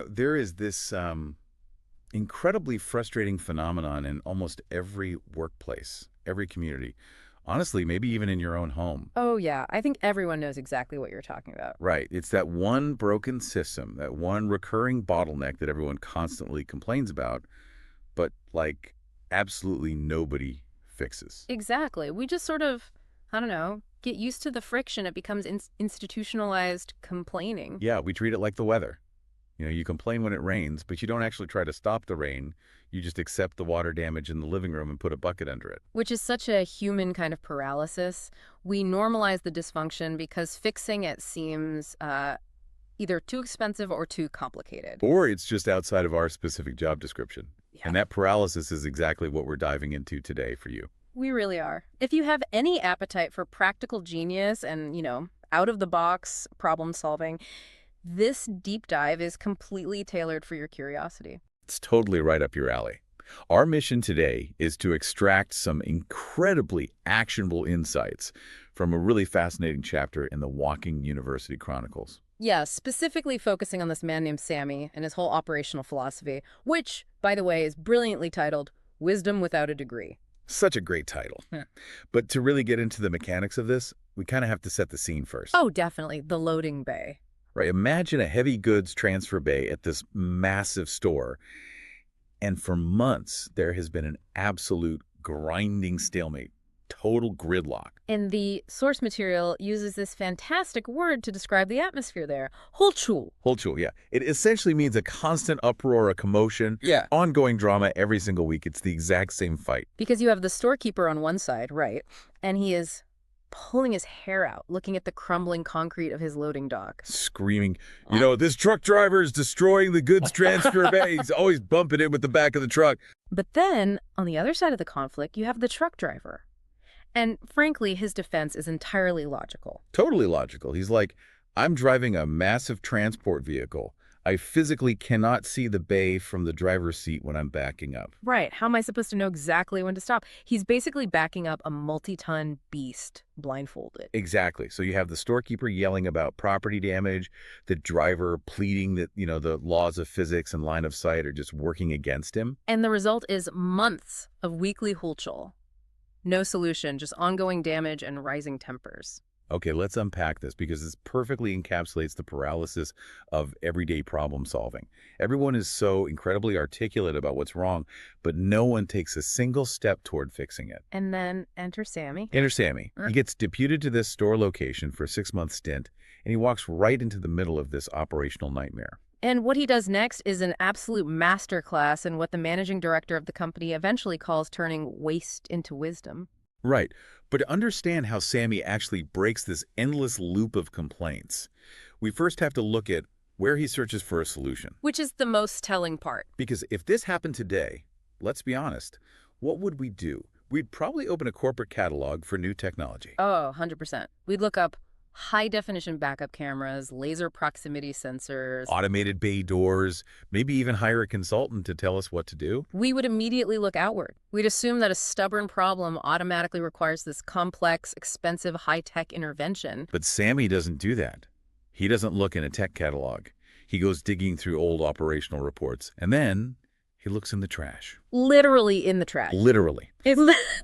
There is this incredibly frustrating phenomenon in almost every workplace, every community. Honestly, maybe even in your own home. Oh, yeah. I think everyone knows exactly what you're talking about. Right. It's that one broken system, that one recurring bottleneck that everyone constantly complains about, but like absolutely nobody fixes. Exactly. We just sort of, I don't know, get used to the friction. It becomes institutionalized complaining, Yeah, we treat it like the weather. You complain when it rains, but you don't actually try to stop the rain. You just accept the water damage in the living room and put a bucket under it. which is such a human kind of paralysis. We normalize the dysfunction because fixing it seems either too expensive or too complicated. Or it's just outside of our specific job description. Yeah, And that paralysis is exactly what we're diving into today for you. we really are. If you have any appetite for practical genius and, out of the box problem solving, this deep dive is completely tailored for your curiosity. It's totally right up your alley. Our mission today is to extract some incredibly actionable insights from a really fascinating chapter in the Walking University Chronicles. Yeah, specifically focusing on this man named Samy and his whole operational philosophy, which, by the way, is brilliantly titled Wisdom Without a Degree. Such a great title. Yeah. But to really get into the mechanics of this, we kind of have to set the scene first. Oh, definitely, the loading bay. Right, imagine a heavy goods transfer bay at this massive store, and for months there has been an absolute grinding stalemate, total gridlock. And the source material uses this fantastic word to describe the atmosphere there, holchul. Holchul, yeah. It essentially means a constant uproar, a commotion, Yeah. ongoing drama every single week. It's the exact same fight. Because you have the storekeeper on one side, right, and he is pulling his hair out, looking at the crumbling concrete of his loading dock. Screaming, this truck driver is destroying the goods transfer bay. He's always bumping it with the back of the truck. But then, on the other side of the conflict, you have the truck driver. And frankly, his defense is entirely logical. Totally logical. He's like, I'm driving a massive transport vehicle. I physically cannot see the bay from the driver's seat when I'm backing up. Right. How am I supposed to know exactly when to stop? He's basically backing up a multi-ton beast blindfolded. Exactly. So you have the storekeeper yelling about property damage, the driver pleading that, the laws of physics and line of sight are just working against him. And the result is months of weekly hulchul. No solution, just ongoing damage and rising tempers. Okay, let's unpack this because this perfectly encapsulates the paralysis of everyday problem solving. Everyone is so incredibly articulate about what's wrong, but no one takes a single step toward fixing it. And then enter Samy. Enter Samy. He gets deputed to this store location for a 6-month stint, and he walks right into the middle of this operational nightmare. And what he does next is an absolute masterclass in what the managing director of the company eventually calls turning waste into wisdom. Right. But to understand how Samy actually breaks this endless loop of complaints, we first have to look at where he searches for a solution. Which is the most telling part. Because if this happened today, let's be honest, what would we do? We'd probably open a corporate catalog for new technology. Oh, 100%. We'd look up high-definition backup cameras, laser proximity sensors. Automated bay doors, maybe even hire a consultant to tell us what to do. We would immediately look outward. We'd assume that a stubborn problem automatically requires this complex, expensive, high-tech intervention. But Samy doesn't do that. He doesn't look in a tech catalog. He goes digging through old operational reports, and then he looks in the trash. Literally in the trash. Literally.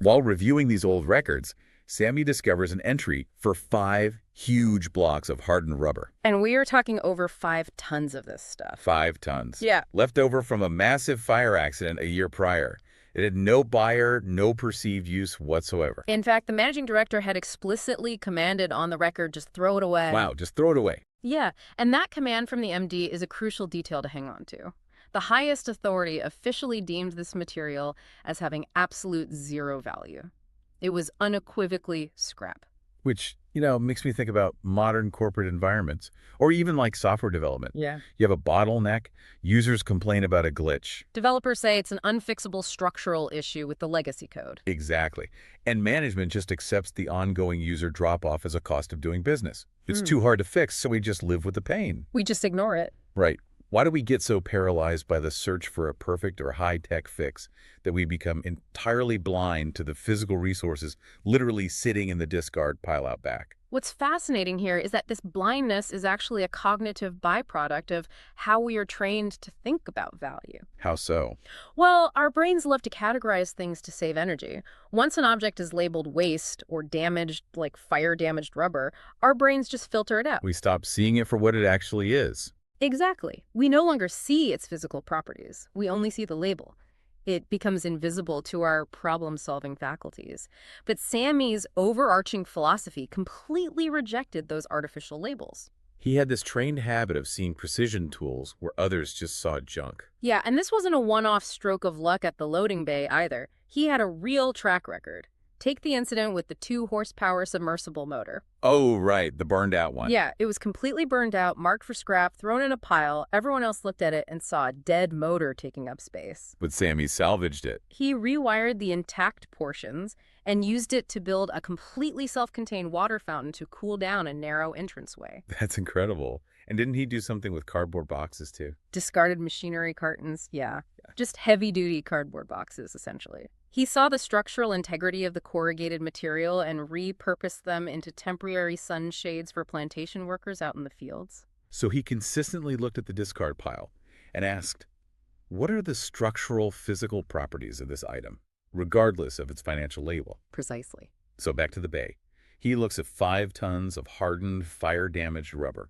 While reviewing these old records, Samy discovers an entry for 5 huge blocks of hardened rubber. And we are talking over 5 tons of this stuff. 5 tons. Yeah. Left over from a massive fire accident a year prior. It had no buyer, no perceived use whatsoever. In fact, the managing director had explicitly commanded on the record, just throw it away. Wow, just throw it away. Yeah, and that command from the MD is a crucial detail to hang on to. The highest authority officially deemed this material as having absolute zero value. It was unequivocally scrap. Which, makes me think about modern corporate environments, or even like software development. Yeah. You have a bottleneck, users complain about a glitch. Developers say it's an unfixable structural issue with the legacy code. Exactly. And management just accepts the ongoing user drop-off as a cost of doing business. It's too hard to fix, so we just live with the pain. We just ignore it. Right. Why do we get so paralyzed by the search for a perfect or high-tech fix that we become entirely blind to the physical resources literally sitting in the discard pile out back? What's fascinating here is that this blindness is actually a cognitive byproduct of how we are trained to think about value. How so? Well, our brains love to categorize things to save energy. Once an object is labeled waste or damaged, like fire-damaged rubber, our brains just filter it out. We stop seeing it for what it actually is. Exactly. We no longer see its physical properties. We only see the label. It becomes invisible to our problem-solving faculties. But Sammy's overarching philosophy completely rejected those artificial labels. He had this trained habit of seeing precision tools where others just saw junk. Yeah, and this wasn't a one-off stroke of luck at the loading bay either. He had a real track record. Take the incident with the 2-horsepower submersible motor. Oh, right, the burned out one. Yeah, it was completely burned out, marked for scrap, thrown in a pile. Everyone else looked at it and saw a dead motor taking up space. But Sammy salvaged it. He rewired the intact portions and used it to build a completely self-contained water fountain to cool down a narrow entranceway. That's incredible. And didn't he do something with cardboard boxes, too? Discarded machinery cartons, yeah. Just heavy-duty cardboard boxes, essentially. He saw the structural integrity of the corrugated material and repurposed them into temporary sunshades for plantation workers out in the fields. So he consistently looked at the discard pile and asked, what are the structural physical properties of this item, regardless of its financial label? Precisely. So back to the bay. He looks at 5 tons of hardened, fire-damaged rubber.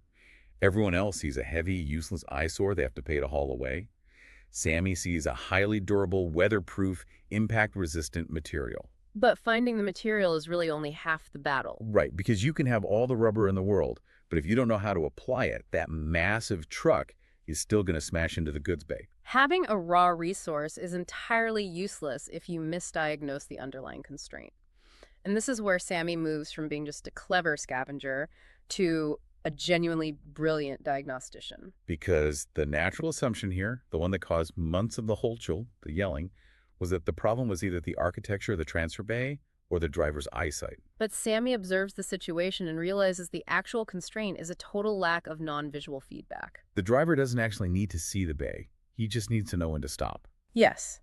Everyone else sees a heavy, useless eyesore they have to pay to haul away. Sammy sees a highly durable, weatherproof, impact-resistant material. But finding the material is really only half the battle. Right, because you can have all the rubber in the world, but if you don't know how to apply it, that massive truck is still going to smash into the goods bay. Having a raw resource is entirely useless if you misdiagnose the underlying constraint. And this is where Samy moves from being just a clever scavenger to a genuinely brilliant diagnostician. Because the natural assumption here, the one that caused months of the holchel, the yelling, was that the problem was either the architecture of the transfer bay or the driver's eyesight. But Samy observes the situation and realizes the actual constraint is a total lack of non-visual feedback. The driver doesn't actually need to see the bay. He just needs to know when to stop. Yes.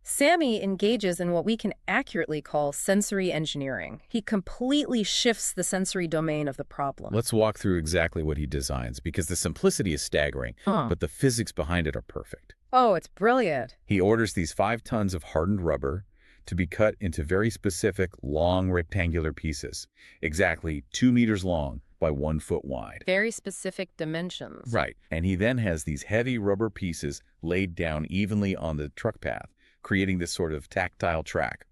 Samy engages in what we can accurately call sensory engineering. He completely shifts the sensory domain of the problem. Let's walk through exactly what he designs, because the simplicity is staggering, but the physics behind it are perfect. Oh, it's brilliant. He orders these 5 tons of hardened rubber to be cut into very specific, long rectangular pieces, exactly 2 meters long by 1 foot wide. Very specific dimensions. Right. And he then has these heavy rubber pieces laid down evenly on the truck path, creating this sort of tactile track,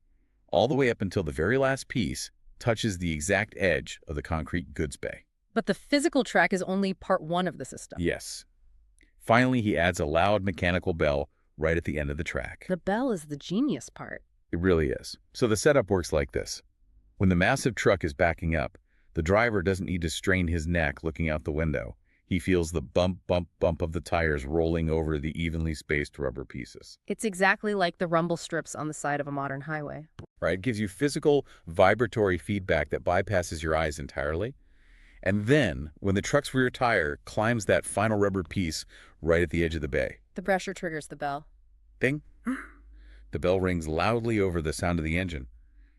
all the way up until the very last piece touches the exact edge of the concrete goods bay. But the physical track is only part one of the system. Yes. Finally, he adds a loud mechanical bell right at the end of the track. The bell is the genius part. It really is. So the setup works like this. When the massive truck is backing up, the driver doesn't need to strain his neck looking out the window. He feels the bump, bump, bump of the tires rolling over the evenly spaced rubber pieces. It's exactly like the rumble strips on the side of a modern highway. Right? It gives you physical, vibratory feedback that bypasses your eyes entirely. And then, when the truck's rear tire climbs that final rubber piece right at the edge of the bay. The pressure triggers the bell. Ding! The bell rings loudly over the sound of the engine.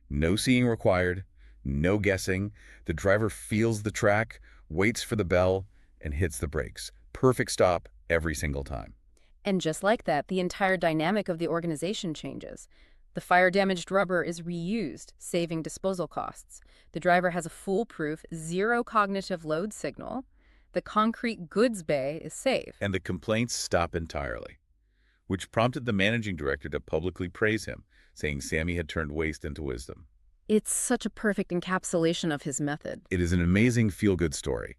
No seeing required, no guessing. The driver feels the track, waits for the bell, and hits the brakes. Perfect stop every single time. And just like that, the entire dynamic of the organization changes. The fire-damaged rubber is reused, saving disposal costs. The driver has a foolproof, zero cognitive load signal. The concrete goods bay is safe. And the complaints stop entirely, which prompted the managing director to publicly praise him, saying Samy had turned waste into wisdom. It's such a perfect encapsulation of his method. It is an amazing feel-good story.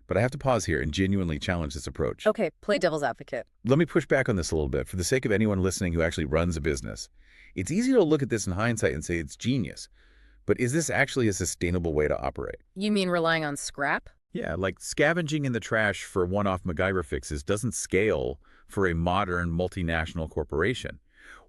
But I have to pause here and genuinely challenge this approach. Okay, play devil's advocate. Let me push back on this a little bit for the sake of anyone listening who actually runs a business. It's easy to look at this in hindsight and say it's genius. But is this actually a sustainable way to operate? You mean relying on scrap? Yeah, like scavenging in the trash for one-off MacGyver fixes doesn't scale for a modern multinational corporation.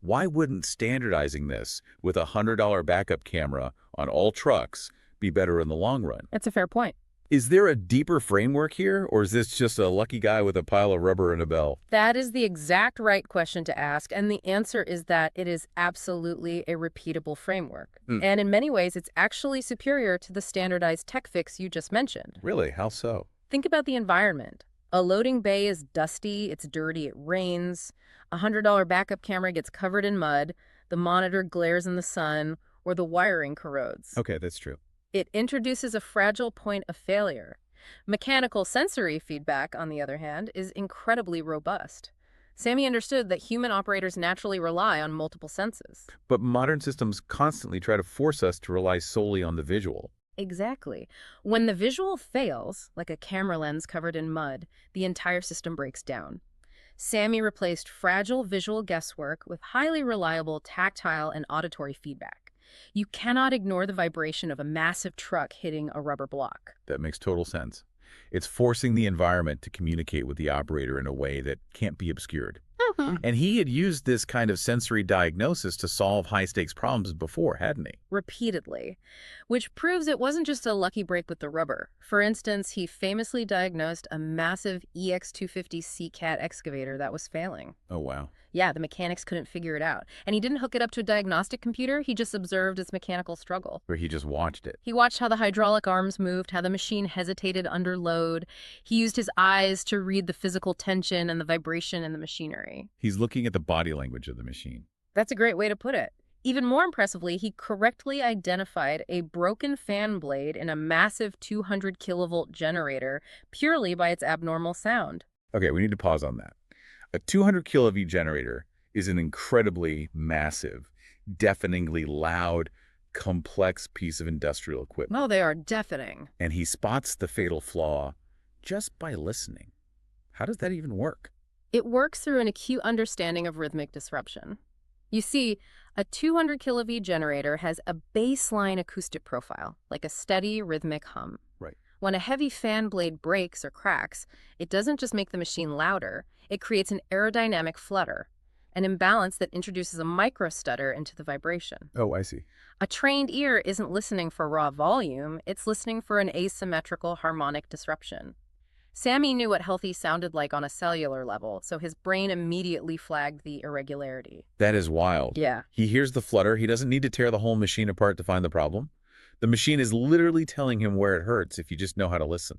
Why wouldn't standardizing this with a $100 backup camera on all trucks be better in the long run? That's a fair point. Is there a deeper framework here, or is this just a lucky guy with a pile of rubber and a bell? That is the exact right question to ask, and the answer is that it is absolutely a repeatable framework. Hmm. And in many ways, it's actually superior to the standardized tech fix you just mentioned. Really? How so? Think about the environment. A loading bay is dusty, it's dirty, it rains. A $100 backup camera gets covered in mud, the monitor glares in the sun, or the wiring corrodes. Okay, that's true. It introduces a fragile point of failure. Mechanical sensory feedback, on the other hand, is incredibly robust. Samy understood that human operators naturally rely on multiple senses. But modern systems constantly try to force us to rely solely on the visual. Exactly. When the visual fails, like a camera lens covered in mud, the entire system breaks down. Samy replaced fragile visual guesswork with highly reliable tactile and auditory feedback. You cannot ignore the vibration of a massive truck hitting a rubber block. That makes total sense. It's forcing the environment to communicate with the operator in a way that can't be obscured. And he had used this kind of sensory diagnosis to solve high-stakes problems before, hadn't he? Repeatedly, which proves it wasn't just a lucky break with the rubber. For instance, he famously diagnosed a massive EX250 CCAT excavator that was failing. Oh, wow. Yeah, the mechanics couldn't figure it out. And he didn't hook it up to a diagnostic computer, he just observed its mechanical struggle. Where he just watched it. He watched how the hydraulic arms moved, how the machine hesitated under load. He used his eyes to read the physical tension and the vibration in the machinery. He's looking at the body language of the machine. That's a great way to put it. Even more impressively, he correctly identified a broken fan blade in a massive 200 kilovolt generator purely by its abnormal sound. Okay, we need to pause on that. A 200 kV generator is an incredibly massive, deafeningly loud, complex piece of industrial equipment. Oh, they are deafening. And he spots the fatal flaw just by listening. How does that even work? It works through an acute understanding of rhythmic disruption. You see, a 200 kV generator has a baseline acoustic profile, like a steady rhythmic hum. Right. When a heavy fan blade breaks or cracks, it doesn't just make the machine louder, it creates an aerodynamic flutter, an imbalance that introduces a micro stutter into the vibration. Oh, I see. A trained ear isn't listening for raw volume, it's listening for an asymmetrical harmonic disruption. Samy knew what healthy sounded like on a cellular level, so his brain immediately flagged the irregularity. That is wild. Yeah. He hears the flutter. He doesn't need to tear the whole machine apart to find the problem. The machine is literally telling him where it hurts if you just know how to listen.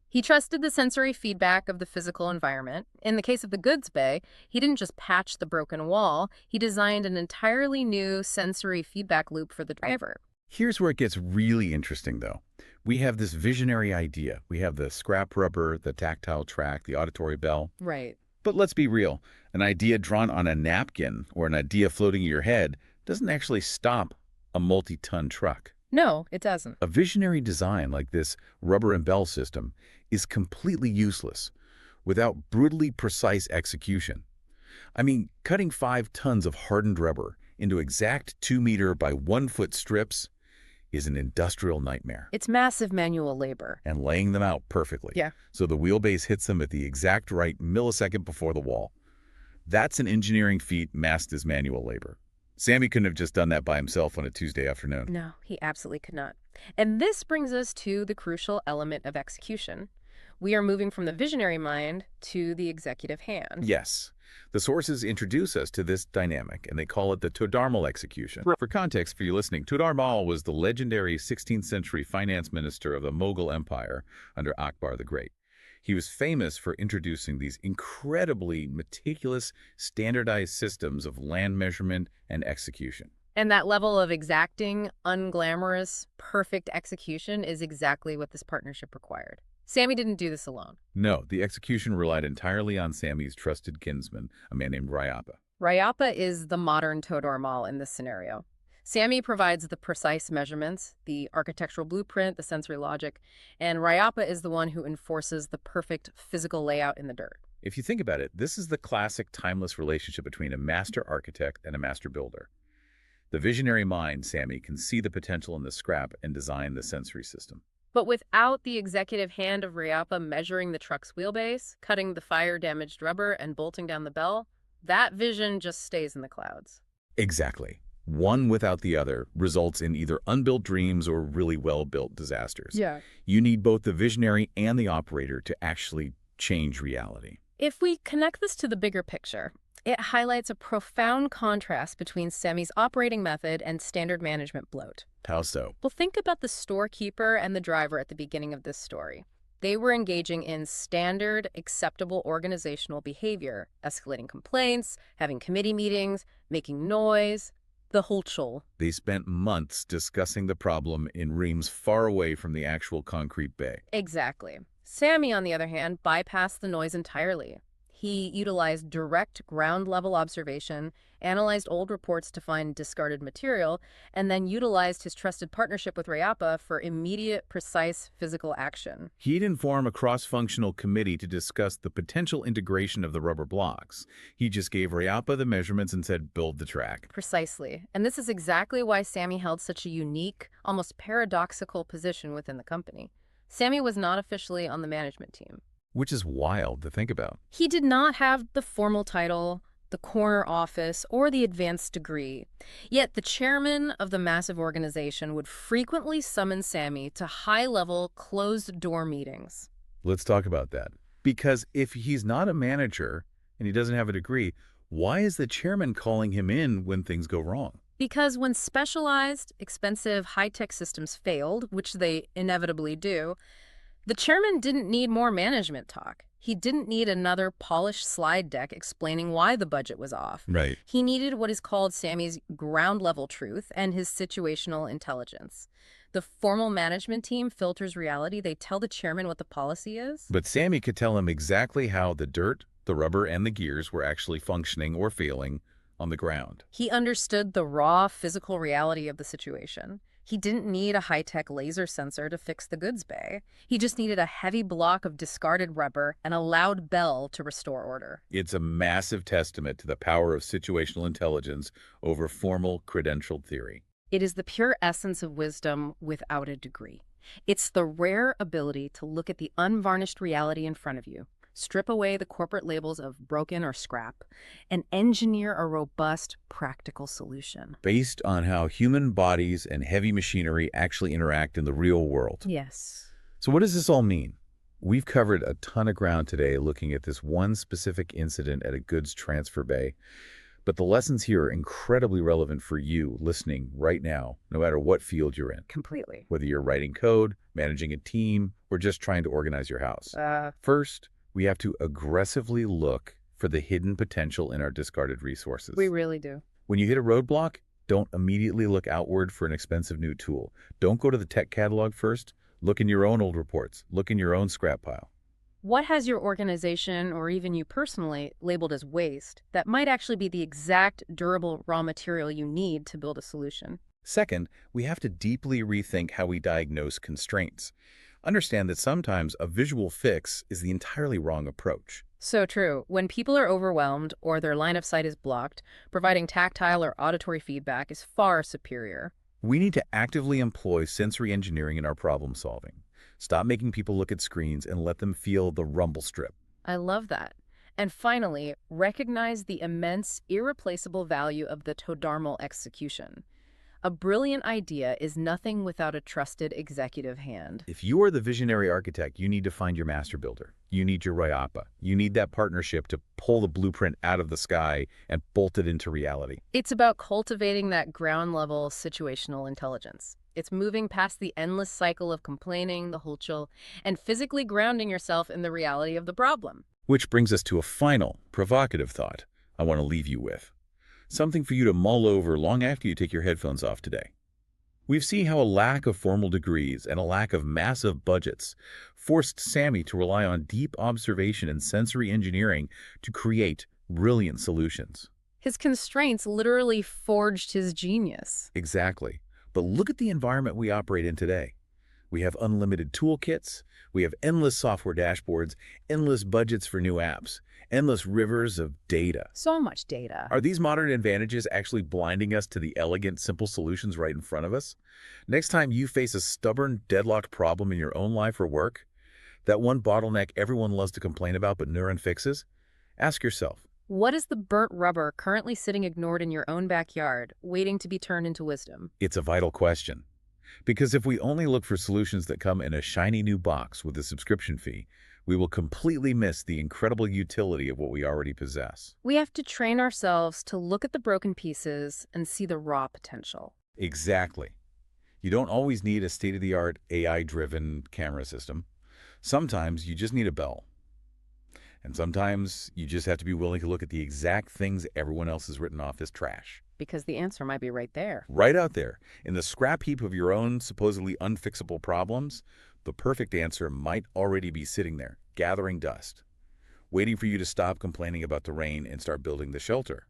He trusted the sensory feedback of the physical environment. In the case of the goods bay, he didn't just patch the broken wall, he designed an entirely new sensory feedback loop for the driver. Here's where it gets really interesting, though. We have this visionary idea. We have the scrap rubber, the tactile track, the auditory bell. Right. But let's be real. An idea drawn on a napkin or an idea floating in your head doesn't actually stop a multi-ton truck. No, it doesn't. A visionary design like this rubber and bell system is completely useless without brutally precise execution. I mean, cutting 5 tons of hardened rubber into exact 2-meter by 1-foot strips is an industrial nightmare. It's massive manual labor. And laying them out perfectly. Yeah. So the wheelbase hits them at the exact right millisecond before the wall. That's an engineering feat masked as manual labor. Samy couldn't have just done that by himself on a Tuesday afternoon. No, he absolutely could not. And this brings us to the crucial element of execution. We are moving from the visionary mind to the executive hand. Yes. The sources introduce us to this dynamic, and they call it the Todarmal execution. For context for you listening, Todarmal was the legendary 16th century finance minister of the Mughal Empire under Akbar the Great. He was famous for introducing these incredibly meticulous, standardized systems of land measurement and execution. And that level of exacting, unglamorous, perfect execution is exactly what this partnership required. Samy didn't do this alone. No, the execution relied entirely on Samy's trusted kinsman, a man named Ryappa. Ryappa is the modern Todarmal in this scenario. Samy provides the precise measurements, the architectural blueprint, the sensory logic, and Ryappa is the one who enforces the perfect physical layout in the dirt. If you think about it, this is the classic timeless relationship between a master architect and a master builder. The visionary mind, Samy, can see the potential in the scrap and design the sensory system. But without the executive hand of Ryappa measuring the truck's wheelbase, cutting the fire-damaged rubber, and bolting down the bell, that vision just stays in the clouds. Exactly. One without the other results in either unbuilt dreams or really well-built disasters. Yeah. You need both the visionary and the operator to actually change reality. If we connect this to the bigger picture, it highlights a profound contrast between Samy's operating method and standard management bloat. How so? Well, think about the storekeeper and the driver at the beginning of this story. They were engaging in standard, acceptable organizational behavior, escalating complaints, having committee meetings, making noise, the whole show. They spent months discussing the problem in rooms far away from the actual concrete bay. Exactly. Samy, on the other hand, bypassed the noise entirely. He utilized direct ground-level observation, analyzed old reports to find discarded material, and then utilized his trusted partnership with Rayappa for immediate, precise physical action. He didn't form a cross-functional committee to discuss the potential integration of the rubber blocks. He just gave Rayappa the measurements and said, build the track. Precisely. And this is exactly why Samy held such a unique, almost paradoxical position within the company. Samy was not officially on the management team. Which is wild to think about. He did not have the formal title, the corner office, or the advanced degree. Yet the chairman of the massive organization would frequently summon Samy to high-level, closed-door meetings. Let's talk about that. Because if he's not a manager and he doesn't have a degree, why is the chairman calling him in when things go wrong? Because when specialized, expensive, high-tech systems failed, which they inevitably do, the chairman didn't need more management talk. He didn't need another polished slide deck explaining why the budget was off. Right. He needed what is called Samy's ground-level truth and his situational intelligence. The formal management team filters reality. They tell the chairman what the policy is. But Samy could tell him exactly how the dirt, the rubber, and the gears were actually functioning or failing on the ground. He understood the raw physical reality of the situation. He didn't need a high-tech laser sensor to fix the goods bay. He just needed a heavy block of discarded rubber and a loud bell to restore order. It's a massive testament to the power of situational intelligence over formal credentialed theory. It is the pure essence of wisdom without a degree. It's the rare ability to look at the unvarnished reality in front of you, strip away the corporate labels of broken or scrap, and engineer a robust, practical solution. Based on how human bodies and heavy machinery actually interact in the real world. Yes. So what does this all mean? We've covered a ton of ground today looking at this one specific incident at a goods transfer bay. But the lessons here are incredibly relevant for you listening right now, no matter what field you're in. Completely. Whether you're writing code, managing a team, or just trying to organize your house. First, we have to aggressively look for the hidden potential in our discarded resources. We really do. When you hit a roadblock, don't immediately look outward for an expensive new tool. Don't go to the tech catalog first. Look in your own old reports. Look in your own scrap pile. What has your organization, or even you personally, labeled as waste that might actually be the exact durable raw material you need to build a solution? Second, we have to deeply rethink how we diagnose constraints. Understand that sometimes a visual fix is the entirely wrong approach. So true. When people are overwhelmed or their line of sight is blocked, providing tactile or auditory feedback is far superior. We need to actively employ sensory engineering in our problem solving. Stop making people look at screens and let them feel the rumble strip. I love that. And finally, recognize the immense, irreplaceable value of the todarmal execution. A brilliant idea is nothing without a trusted executive hand. If you are the visionary architect, you need to find your master builder. You need your Rayappa. You need that partnership to pull the blueprint out of the sky and bolt it into reality. It's about cultivating that ground-level situational intelligence. It's moving past the endless cycle of complaining, the hulchul, and physically grounding yourself in the reality of the problem. Which brings us to a final, provocative thought I want to leave you with. Something for you to mull over long after you take your headphones off today. We've seen how a lack of formal degrees and a lack of massive budgets forced Samy to rely on deep observation and sensory engineering to create brilliant solutions. His constraints literally forged his genius. Exactly. But look at the environment we operate in today. We have unlimited toolkits, we have endless software dashboards, endless budgets for new apps, endless rivers of data. So much data. Are these modern advantages actually blinding us to the elegant, simple solutions right in front of us? Next time you face a stubborn, deadlocked problem in your own life or work, that one bottleneck everyone loves to complain about but no one fixes, ask yourself, What is the burnt rubber currently sitting ignored in your own backyard, waiting to be turned into wisdom? It's a vital question. Because if we only look for solutions that come in a shiny new box with a subscription fee, we will completely miss the incredible utility of what we already possess. We have to train ourselves to look at the broken pieces and see the raw potential. Exactly. You don't always need a state-of-the-art AI-driven camera system. Sometimes you just need a bell. And sometimes you just have to be willing to look at the exact things everyone else has written off as trash. Because the answer might be right there. Right out there, in the scrap heap of your own supposedly unfixable problems, the perfect answer might already be sitting there, gathering dust, waiting for you to stop complaining about the rain and start building the shelter.